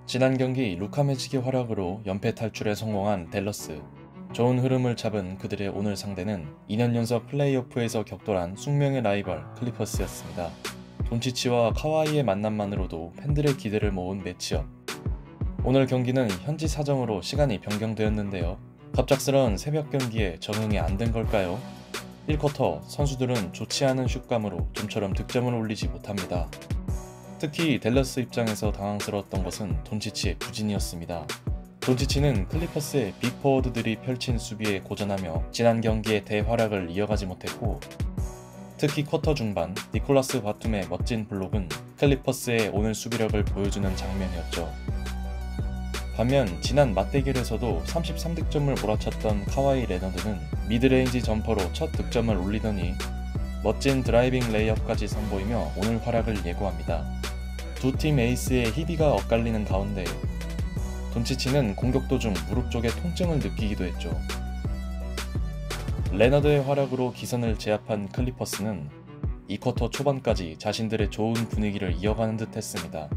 지난 경기 루카 매직의 활약으로 연패 탈출에 성공한 댈러스. 좋은 흐름을 잡은 그들의 오늘 상대는 2년 연속 플레이오프에서 격돌한 숙명의 라이벌 클리퍼스였습니다. 돈치치와 카와이의 만남만으로도 팬들의 기대를 모은 매치업. 오늘 경기는 현지 사정으로 시간이 변경되었는데요. 갑작스러운 새벽 경기에 적응이 안 된 걸까요? 1쿼터 선수들은 좋지 않은 슛감으로 좀처럼 득점을 올리지 못합니다. 특히 댈러스 입장에서 당황스러웠던 것은 돈치치의 부진이었습니다. 돈치치는 클리퍼스의 빅포워드들이 펼친 수비에 고전하며 지난 경기의 대활약을 이어가지 못했고, 특히 쿼터 중반 니콜라스 바툼의 멋진 블록은 클리퍼스의 오늘 수비력을 보여주는 장면이었죠. 반면 지난 맞대결에서도 33득점을 몰아쳤던 카와이 레너드는 미드레인지 점퍼로 첫 득점을 올리더니 멋진 드라이빙 레이업까지 선보이며 오늘 활약을 예고합니다. 두 팀 에이스의 희비가 엇갈리는 가운데 돈치치는 공격 도중 무릎 쪽에 통증을 느끼기도 했죠. 레너드의 활약으로 기선을 제압한 클리퍼스는 2쿼터 초반까지 자신들의 좋은 분위기를 이어가는 듯 했습니다.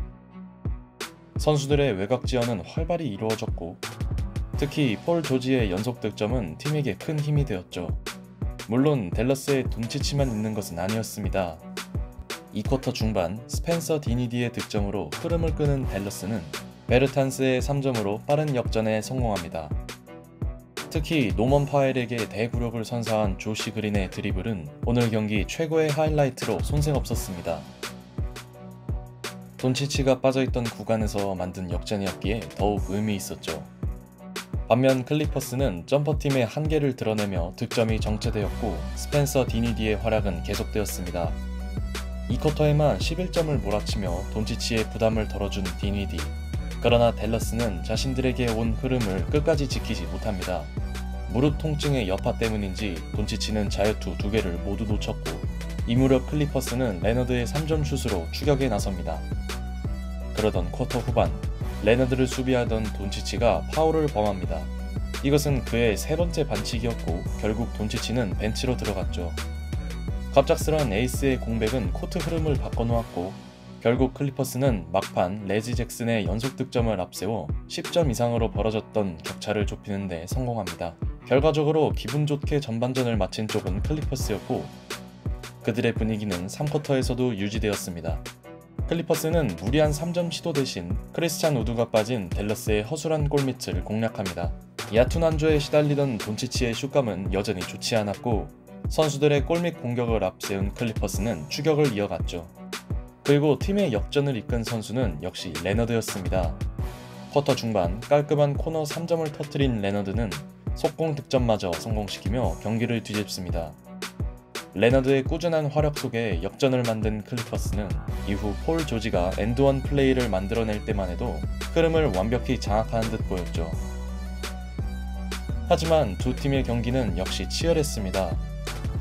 선수들의 외곽 지원은 활발히 이루어졌고, 특히 폴 조지의 연속 득점은 팀에게 큰 힘이 되었죠. 물론 댈러스에 돈치치만 있는 것은 아니었습니다. 2쿼터 중반 스펜서 디니디의 득점으로 흐름을 끄는 댈러스는 베르탄스의 3점으로 빠른 역전에 성공합니다. 특히 노먼 파웰에게 대구력을 선사한 조시 그린의 드리블은 오늘 경기 최고의 하이라이트로 손색 없었습니다. 돈치치가 빠져있던 구간에서 만든 역전이었기에 더욱 의미 있었죠. 반면 클리퍼스는 점퍼팀의 한계를 드러내며 득점이 정체되었고, 스펜서 디니디의 활약은 계속되었습니다. 2쿼터에만 11점을 몰아치며 돈치치의 부담을 덜어준 디니디. 그러나 댈러스는 자신들에게 온 흐름을 끝까지 지키지 못합니다. 무릎 통증의 여파 때문인지 돈치치는 자유투 2개를 모두 놓쳤고, 이 무렵 클리퍼스는 레너드의 3점 슛으로 추격에 나섭니다. 그러던 쿼터 후반, 레너드를 수비하던 돈치치가 파울을 범합니다. 이것은 그의 세 번째 반칙이었고, 결국 돈치치는 벤치로 들어갔죠. 갑작스런 에이스의 공백은 코트 흐름을 바꿔놓았고, 결국 클리퍼스는 막판 레지 잭슨의 연속 득점을 앞세워 10점 이상으로 벌어졌던 격차를 좁히는 데 성공합니다. 결과적으로 기분 좋게 전반전을 마친 쪽은 클리퍼스였고, 그들의 분위기는 3쿼터에서도 유지되었습니다. 클리퍼스는 무리한 3점 시도 대신 크리스찬 우드가 빠진 댈러스의 허술한 골밑을 공략합니다. 얕은 한조에 시달리던 돈치치의 슛감은 여전히 좋지 않았고, 선수들의 골밑 공격을 앞세운 클리퍼스는 추격을 이어갔죠. 그리고 팀의 역전을 이끈 선수는 역시 레너드였습니다. 쿼터 중반 깔끔한 코너 3점을 터뜨린 레너드는 속공 득점마저 성공시키며 경기를 뒤집습니다. 레너드의 꾸준한 활약 속에 역전을 만든 클리퍼스는 이후 폴 조지가 엔드원 플레이를 만들어낼 때만 해도 흐름을 완벽히 장악하는 듯 보였죠. 하지만 두 팀의 경기는 역시 치열했습니다.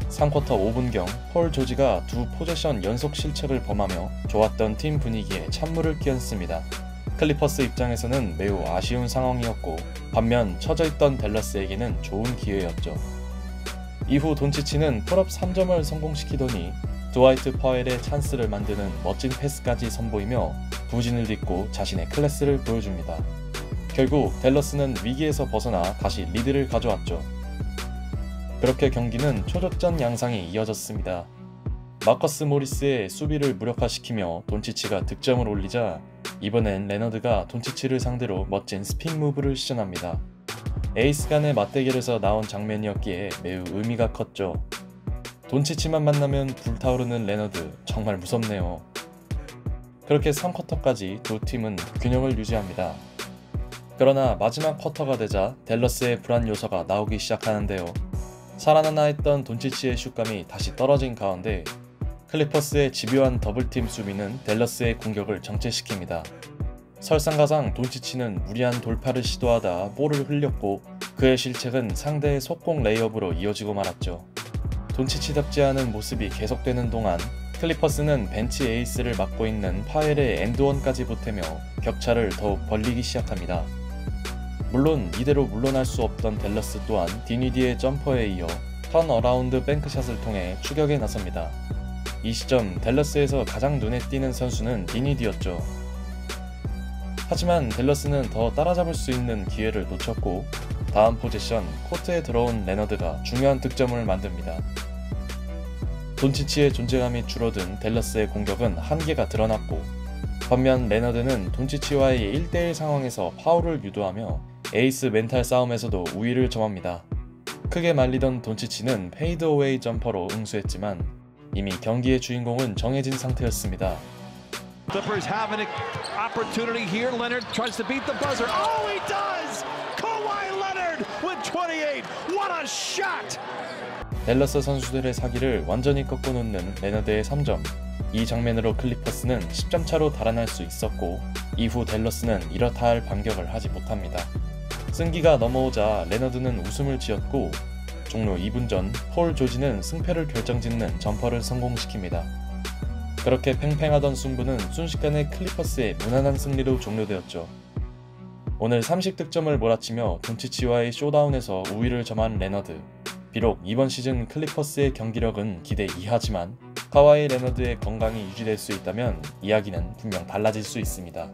3쿼터 5분경 폴 조지가 두 포제션 연속 실책을 범하며 좋았던 팀 분위기에 찬물을 끼얹습니다. 클리퍼스 입장에서는 매우 아쉬운 상황이었고, 반면 처져있던 댈러스에게는 좋은 기회였죠. 이후 돈치치는 풀업 3점을 성공시키더니 드와이트 파웰의 찬스를 만드는 멋진 패스까지 선보이며 부진을 딛고 자신의 클래스를 보여줍니다. 결국 댈러스는 위기에서 벗어나 다시 리드를 가져왔죠. 그렇게 경기는 초적전 양상이 이어졌습니다. 마커스 모리스의 수비를 무력화시키며 돈치치가 득점을 올리자, 이번엔 레너드가 돈치치를 상대로 멋진 스핀 무브를 시전합니다. 에이스 간의 맞대결에서 나온 장면이었기에 매우 의미가 컸죠. 돈치치만 만나면 불타오르는 레너드, 정말 무섭네요. 그렇게 3쿼터까지 두 팀은 균형을 유지합니다. 그러나 마지막 쿼터가 되자 댈러스의 불안 요소가 나오기 시작하는데요. 살아나나 했던 돈치치의 슛감이 다시 떨어진 가운데 클리퍼스의 집요한 더블팀 수비는 댈러스의 공격을 정체시킵니다. 설상가상 돈치치는 무리한 돌파를 시도하다 볼을 흘렸고, 그의 실책은 상대의 속공 레이업으로 이어지고 말았죠. 돈치치답지 않은 모습이 계속되는 동안 클리퍼스는 벤치 에이스를 맡고 있는 파웰의 엔드원까지 보태며 격차를 더욱 벌리기 시작합니다. 물론 이대로 물러날 수 없던 댈러스 또한 디니디의 점퍼에 이어 턴어라운드 뱅크샷을 통해 추격에 나섭니다. 이 시점 댈러스에서 가장 눈에 띄는 선수는 디니디였죠. 하지만 댈러스는 더 따라잡을 수 있는 기회를 놓쳤고 다음 포제션 코트에 들어온 레너드가 중요한 득점을 만듭니다. 돈치치의 존재감이 줄어든 댈러스의 공격은 한계가 드러났고 반면 레너드는 돈치치와의 1대1 상황에서 파울을 유도하며 에이스 멘탈 싸움에서도 우위를 점합니다. 크게 말리던 돈치치는 페이드어웨이 점퍼로 응수했지만 이미 경기의 주인공은 정해진 상태였습니다. Clippers have an opportunity here. Leonard tries to beat the buzzer. Oh, he does! Kawhi Leonard with 28. What a shot! 댈러스 선수들의 사기를 완전히 꺾어놓는 레너드의 3점. 이 장면으로 클리퍼스는 10점 차로 달아날 수 있었고 이후 댈러스는 이렇다 할 반격을 하지 못합니다. 승기가 넘어오자 레너드는 웃음을 지었고 종료 2분 전 폴 조지는 승패를 결정짓는 점퍼를 성공시킵니다. 그렇게 팽팽하던 승부는 순식간에 클리퍼스의 무난한 승리로 종료되었죠. 오늘 30득점을 몰아치며 돈치치와의 쇼다운에서 우위를 점한 레너드. 비록 이번 시즌 클리퍼스의 경기력은 기대 이하지만 카와이 레너드의 건강이 유지될 수 있다면 이야기는 분명 달라질 수 있습니다.